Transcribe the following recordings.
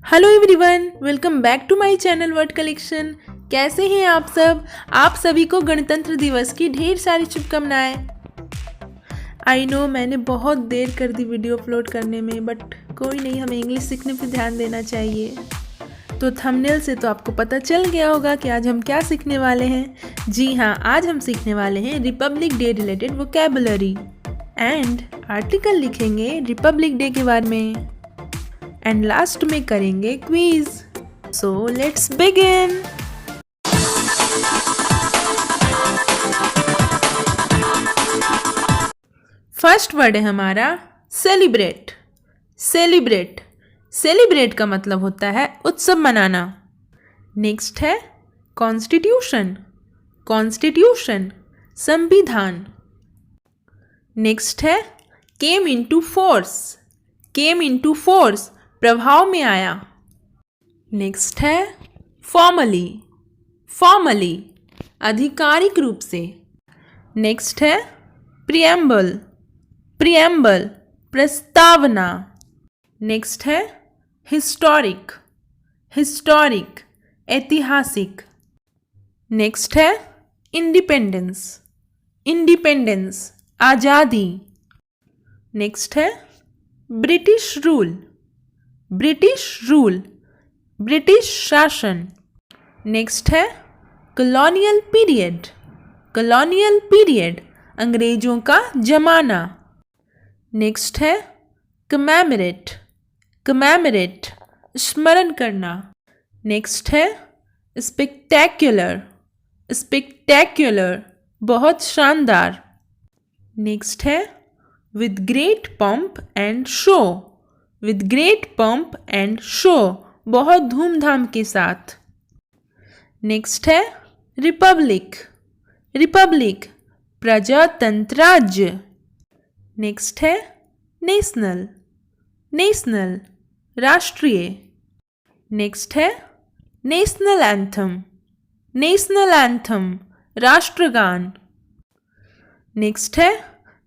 Hello everyone, welcome back to my channel word collection. कैसे हैं आप सब? आप सभी को गणतंत्र दिवस की ढेर सारी शुभकामनाएं। आई नो मैंने बहुत देर कर दी वीडियो अपलोड करने में, बट कोई नहीं, हमें इंग्लिश सीखने पे ध्यान देना चाहिए। तो थंबनेल से तो आपको पता चल गया होगा कि आज हम क्या सीखने वाले हैं। जी हाँ, आज हम सीखने वाले हैं Republic day related vocabulary and article लिखेंगे रिपब्लिक डे के बारे में एंड लास्ट में करेंगे quiz. So let's begin. First word है हमारा सेलिब्रेट। सेलिब्रेट सेलिब्रेट का मतलब होता है उत्सव मनाना। नेक्स्ट है कॉन्स्टिट्यूशन। कॉन्स्टिट्यूशन संविधान। नेक्स्ट है came into force. Came into force प्रभाव में आया। नेक्स्ट है फॉर्मली। फॉर्मली आधिकारिक रूप से। नेक्स्ट है प्रिएम्बल। प्रिएम्बल प्रस्तावना। नेक्स्ट है हिस्टोरिक। हिस्टोरिक ऐतिहासिक। नेक्स्ट है इंडिपेंडेंस। इंडिपेंडेंस आज़ादी। नेक्स्ट है British rule. British rule British शासन। नेक्स्ट है कॉलोनियल पीरियड। कॉलोनियल पीरियड अंग्रेजों का जमाना। नेक्स्ट है कमेमोरेट। कमेमोरेट स्मरण करना। नेक्स्ट है स्पेक्टेक्युलर। स्पेक्टेक्युलर बहुत शानदार। नेक्स्ट है with great pump and show. With great pump and show बहुत धूमधाम के साथ। नेक्स्ट है रिपब्लिक। रिपब्लिक प्रजातंत्र राज्य। नेक्स्ट है नेशनल। नेशनल राष्ट्रीय। नेक्स्ट है नेशनल एंथम। नेशनल एंथम राष्ट्रगान। नेक्स्ट है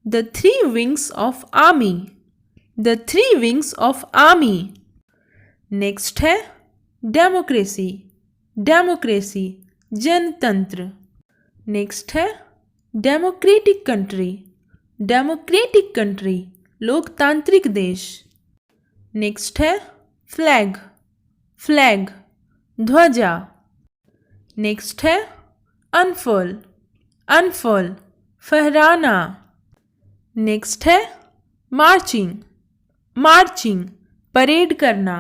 the three wings of army. The three wings of army. Next है डेमोक्रेसी। डेमोक्रेसी जनतंत्र। नेक्स्ट है डेमोक्रेटिक कंट्री। डेमोक्रेटिक कंट्री लोकतांत्रिक देश। नेक्स्ट है फ्लैग। फ्लैग ध्वजा। नेक्स्ट है अनफर्ल। अनफर्ल फहराना। नेक्स्ट है मार्चिंग। मार्चिंग परेड करना।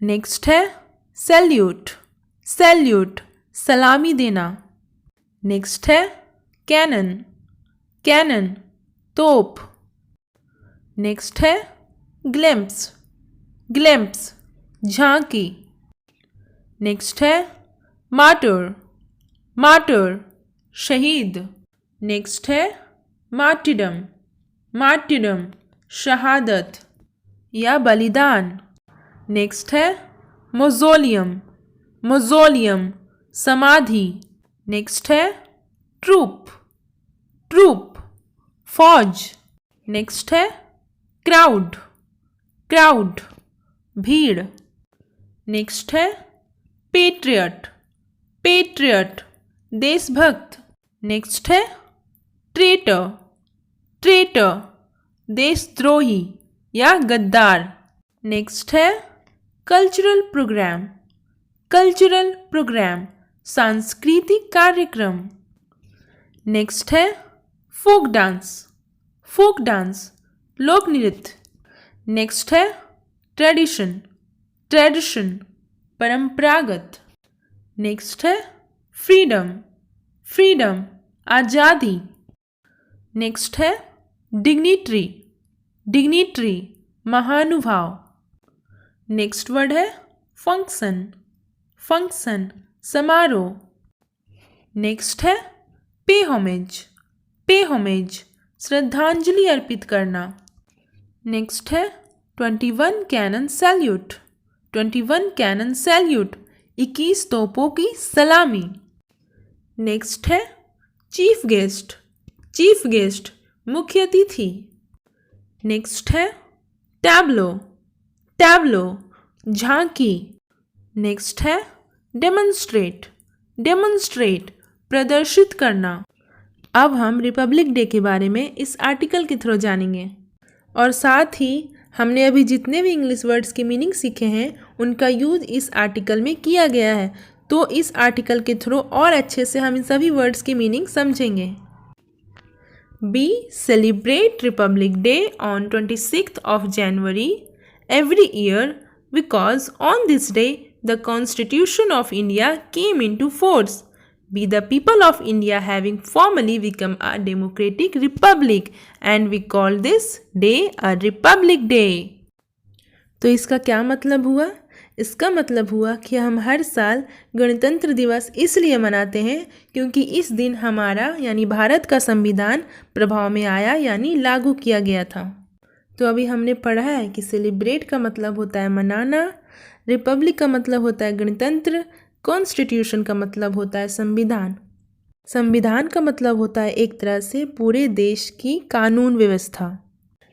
नेक्स्ट है सैल्यूट। सैल्यूट सलामी देना। नेक्स्ट है कैनन। कैनन तोप। नेक्स्ट है ग्लिम्प्स। ग्लिम्प्स झांकी। नेक्स्ट है मार्टर। मार्टर शहीद। नेक्स्ट है मार्टिडम। मार्टिडम शहादत या बलिदान। नेक्स्ट है मोज़ोलियम। मोज़ोलियम समाधि। नेक्स्ट है ट्रूप। ट्रूप फौज। नेक्स्ट है क्राउड। क्राउड भीड़। नेक्स्ट है पेट्रियट। पेट्रियट देशभक्त। नेक्स्ट है ट्रेटर। ट्रेटर देशद्रोही या गद्दार। नेक्स्ट है कल्चरल प्रोग्राम। कल्चरल प्रोग्राम सांस्कृतिक कार्यक्रम। नेक्स्ट है फोक डांस। फोक डांस लोक नृत्य। नेक्स्ट है ट्रेडिशन। ट्रेडिशन परंपरागत। नेक्स्ट है फ्रीडम। फ्रीडम आज़ादी। नेक्स्ट है डिग्निटरी। डिग्निटरी महानुभाव। नेक्स्ट वर्ड है फंक्शन। फंक्शन समारोह। नेक्स्ट है पे होमेज। पे होमेज श्रद्धांजलि अर्पित करना। नेक्स्ट है 21 कैनन सैल्यूट। 21 कैनन सैल्यूट 21 तोपों की सलामी। नेक्स्ट है चीफ गेस्ट। चीफ गेस्ट मुख्य अतिथि। नेक्स्ट है टैब्लो। टैब्लो झांकी। नेक्स्ट है डेमोन्स्ट्रेट। डेमोन्स्ट्रेट प्रदर्शित करना। अब हम रिपब्लिक डे के बारे में इस आर्टिकल के थ्रू जानेंगे और साथ ही हमने अभी जितने भी इंग्लिश वर्ड्स के मीनिंग सीखे हैं उनका यूज इस आर्टिकल में किया गया है, तो इस आर्टिकल के थ्रू और अच्छे से हम इन सभी वर्ड्स की मीनिंग समझेंगे। We celebrate Republic Day on 26th of January every year because on this day the Constitution of India came into force. Be the people of India having formally become a democratic republic and we call this day a Republic Day. तो इसका क्या मतलब हुआ? इसका मतलब हुआ कि हम हर साल गणतंत्र दिवस इसलिए मनाते हैं क्योंकि इस दिन हमारा यानी भारत का संविधान प्रभाव में आया यानी लागू किया गया था। तो अभी हमने पढ़ा है कि सेलिब्रेट का मतलब होता है मनाना, रिपब्लिक का मतलब होता है गणतंत्र, कॉन्स्टिट्यूशन का मतलब होता है संविधान। संविधान का मतलब होता है एक तरह से पूरे देश की कानून व्यवस्था।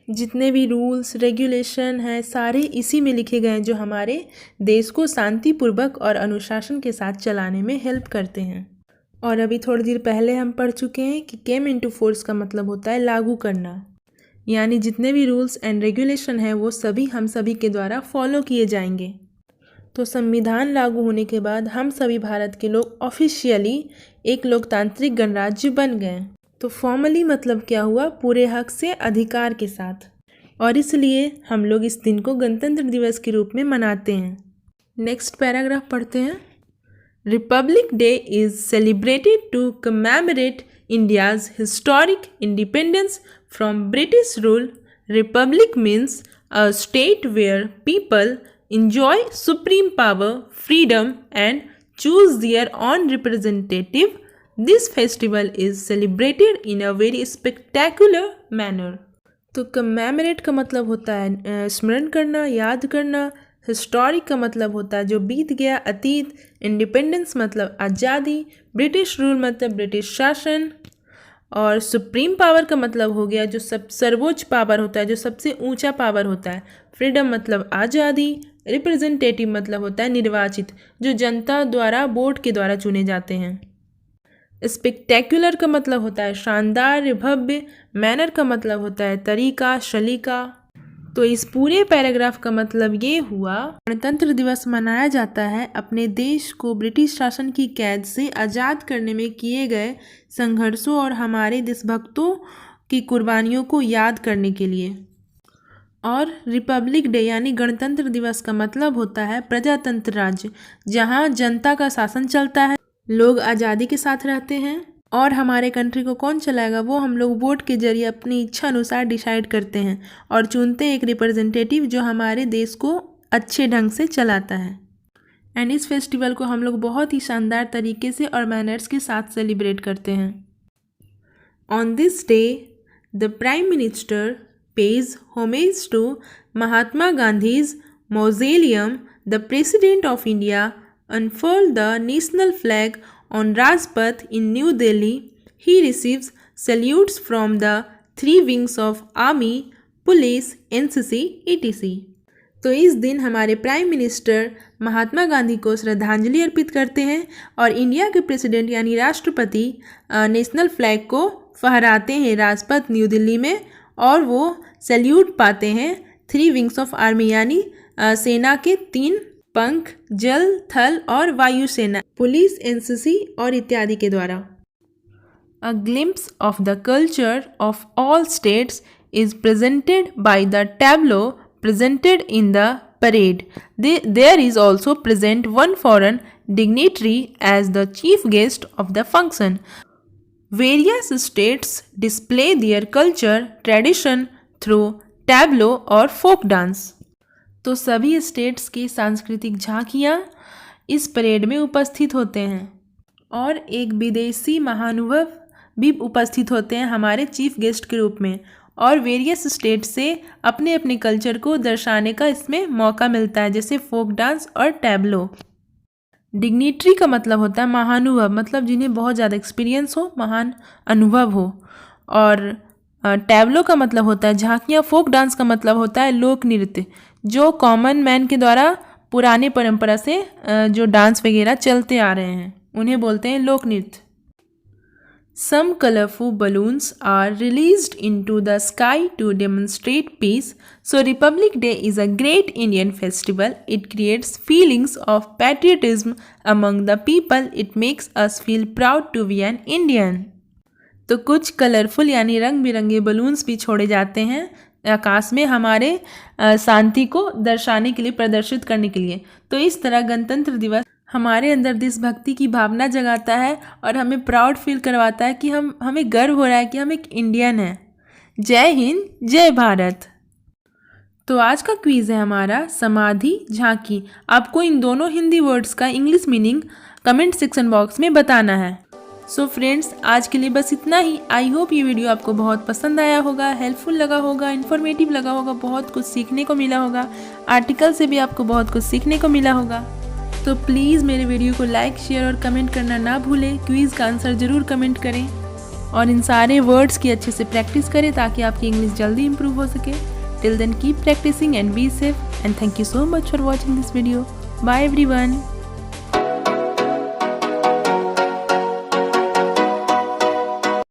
जितने भी रूल्स रेगुलेशन हैं सारे इसी में लिखे गए हैं जो हमारे देश को शांतिपूर्वक और अनुशासन के साथ चलाने में हेल्प करते हैं। और अभी थोड़ी देर पहले हम पढ़ चुके हैं कि केम इनटू फोर्स का मतलब होता है लागू करना, यानी जितने भी रूल्स एंड रेगुलेशन हैं वो सभी हम सभी के द्वारा फॉलो किए जाएंगे। तो संविधान लागू होने के बाद हम सभी भारत के लोग ऑफिशियली एक लोकतांत्रिक गणराज्य बन गए। तो फॉर्मली मतलब क्या हुआ? पूरे हक से अधिकार के साथ, और इसलिए हम लोग इस दिन को गणतंत्र दिवस के रूप में मनाते हैं। नेक्स्ट पैराग्राफ पढ़ते हैं। Republic Day is celebrated to commemorate India's historic independence from British rule. Republic means a state where people enjoy supreme power, freedom and choose their own representative. This festival is celebrated in a very spectacular manner. तो commemorate का मतलब होता है स्मरण करना, याद करना। Historic का मतलब होता है जो बीत गया, अतीत। इंडिपेंडेंस मतलब आज़ादी। ब्रिटिश रूल मतलब ब्रिटिश शासन। और सुप्रीम पावर का मतलब हो गया जो सर्वोच्च पावर होता है, जो सबसे ऊंचा पावर होता है। फ्रीडम मतलब आज़ादी। रिप्रेजेंटेटिव मतलब होता है निर्वाचित, जो जनता द्वारा वोट के द्वारा चुने जाते हैं। स्पेक्टेकुलर का मतलब होता है शानदार, भव्य। मैनर का मतलब होता है तरीका, शलीका। तो इस पूरे पैराग्राफ का मतलब ये हुआ, गणतंत्र दिवस मनाया जाता है अपने देश को ब्रिटिश शासन की कैद से आज़ाद करने में किए गए संघर्षों और हमारे देशभक्तों की कुर्बानियों को याद करने के लिए। और रिपब्लिक डे यानी गणतंत्र दिवस का मतलब होता है प्रजातंत्र राज्य, जहाँ जनता का शासन चलता है, लोग आज़ादी के साथ रहते हैं और हमारे कंट्री को कौन चलाएगा वो हम लोग वोट के जरिए अपनी इच्छा अनुसार डिसाइड करते हैं और चुनते हैं एक रिप्रेजेंटेटिव जो हमारे देश को अच्छे ढंग से चलाता है। एंड इस फेस्टिवल को हम लोग बहुत ही शानदार तरीके से और मैनर्स के साथ सेलिब्रेट करते हैं। On this day the prime minister pays homage to Mahatma Gandhi's mausoleum. The President of India unfurled the national flag on Rajpath in New Delhi. He receives salutes from the three wings of Army, Police, NCC, etc. तो इस दिन हमारे prime minister Mahatma Gandhi को श्रद्धांजलि अर्पित करते हैं और India के प्रेसिडेंट यानी राष्ट्रपति नेशनल फ्लैग को फहराते हैं राजपथ न्यू दिल्ली में, और वो सैल्यूट पाते हैं थ्री विंग्स ऑफ आर्मी यानी सेना के 3 पंख, जल, थल और वायु सेना, पुलिस, एनसीसी और इत्यादि के द्वारा। अ glimpse of the culture of all states is presented by the tableau presented in the parade. There is also present one foreign dignitary as the chief guest of the function. Various states display their culture, tradition through tableau और folk dance. तो सभी states की सांस्कृतिक झांकियाँ इस parade में उपस्थित होते हैं और एक विदेशी महानुभव भी उपस्थित होते हैं हमारे चीफ गेस्ट के रूप में, और वेरियस स्टेट से अपने अपने कल्चर को दर्शाने का इसमें मौका मिलता है, जैसे फोक डांस और टैब्लो। डिग्निटरी का मतलब होता है महानुभव, मतलब जिन्हें बहुत ज़्यादा एक्सपीरियंस हो, महान अनुभव हो। और टैब्लो का मतलब होता है झांकियाँ। फोक डांस का मतलब होता है लोक नृत्य जो कॉमन मैन के द्वारा पुराने परंपरा से जो डांस वगैरह चलते आ रहे हैं उन्हें बोलते हैं लोक नृत्य। Some colorful balloons are released into the sky to demonstrate peace. So Republic Day is a great Indian festival. It creates feelings of patriotism among the people. It makes us feel proud to be an Indian. तो कुछ colourful यानी रंग बिरंगे balloons भी छोड़े जाते हैं आकाश में हमारे शांति को दर्शाने के लिए, प्रदर्शित करने के लिए। तो इस तरह गणतंत्र दिवस हमारे अंदर देशभक्ति की भावना जगाता है और हमें प्राउड फील करवाता है कि हमें गर्व हो रहा है कि हम एक इंडियन हैं। जय हिंद, जय भारत। तो आज का क्विज है हमारा समाधि झांकी। आपको इन दोनों हिंदी वर्ड्स का English meaning comment section box में बताना है। सो फ्रेंड्स, आज के लिए बस इतना ही। आई होप ये वीडियो आपको बहुत पसंद आया होगा, हेल्पफुल लगा होगा, इन्फॉर्मेटिव लगा होगा, बहुत कुछ सीखने को मिला होगा। आर्टिकल से भी आपको बहुत कुछ सीखने को मिला होगा। तो प्लीज़ मेरे वीडियो को लाइक, शेयर और कमेंट करना ना भूलें। क्विज़ का आंसर ज़रूर कमेंट करें और इन सारे वर्ड्स की अच्छे से प्रैक्टिस करें ताकि आपकी इंग्लिश जल्दी इंप्रूव हो सके। Till then keep practising and be safe and thank you so much for watching this video. Bye everyone.